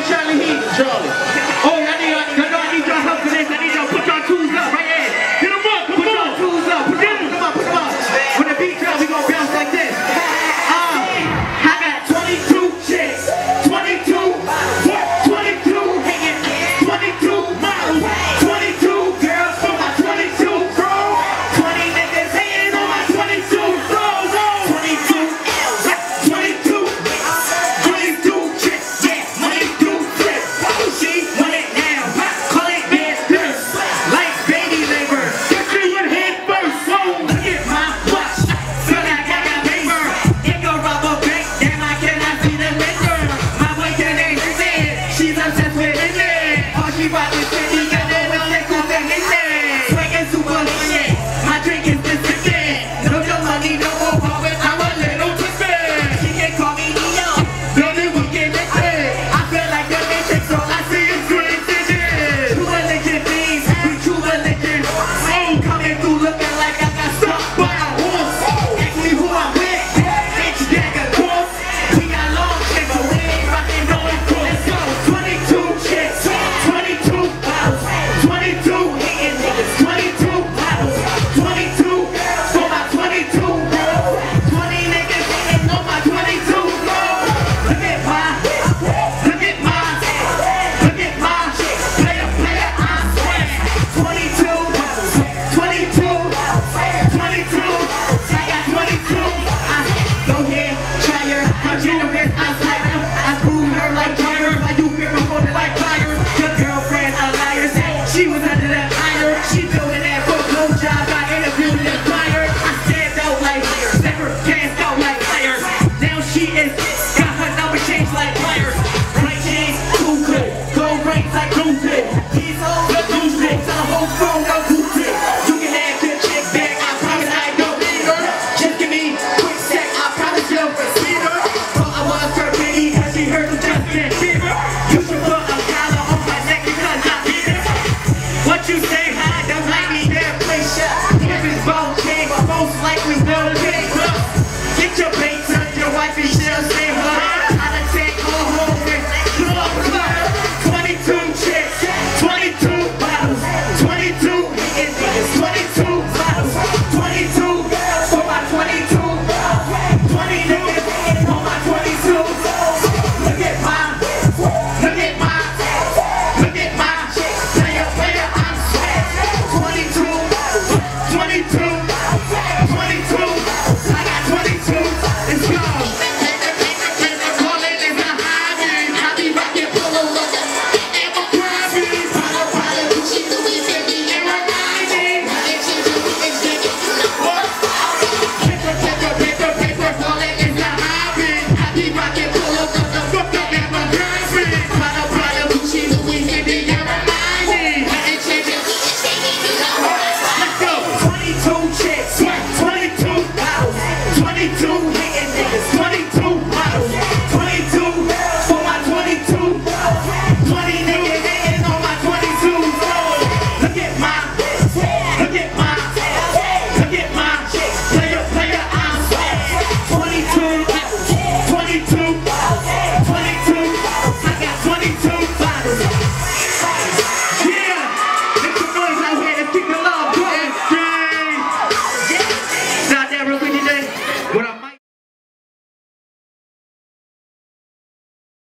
Charlie. Oh, I need y'all help for this. I need y'all put y'all tools up right here. Get them up. Put y'all tools up. Put them up. When the beat drop, we gonna bounce like this. I got 22 chicks, 22 hanging, 22 models, 22 girls for my 22 bros, 20 niggas hanging on my 22 bros, 22 L's, 22 chicks, yeah, money do flip. She want it now, call it business, like baby labor. Guess who would hit first? Whoa, look at my watch, feel like I got paper. It go rob a bank, damn I cannot see the liquor. My boyfriend ain't dead, she's obsessed with it. All she rock is pretty, got that with liquor thing in there. Swaggin' super lit, my drink is disappeared. No money, no more power, I'm a little twisted. She can call me Neo, baby we can mix it. I feel like the matrix, all I see is green digits. True religion means we true religion. Ain't coming through looking like I got stuck by a horse. Ask me who I'm with, bitch dagger course. We got long chicks, so we ain't rockin' no course. Let's go, 22 chicks, 22 bottles, 22 hitting niggas, 22 bottles, 22 for my 22 bros, 20 niggas hitting on my 22 bros. Look at my player, I swear. 22, 22, 22, I got 22. Go ahead, try her, I'm generous, I slap her, I screw her like fire, I do fear before the like fire. Your girlfriend a liar, said she was under that fire, she building that book, no job, I interviewed and fire. I stand out like never cast out like fire. Now she is, got her number changed like fire. Right chains, too good, gold rings like Gucci. These hoes are Gucci, so the whole phone go Gucci. You can have your chick back, I promise I don't need her. Just give me quick sec, I promise you'll receive her. Thought I was her pity, cause she heard from Justin.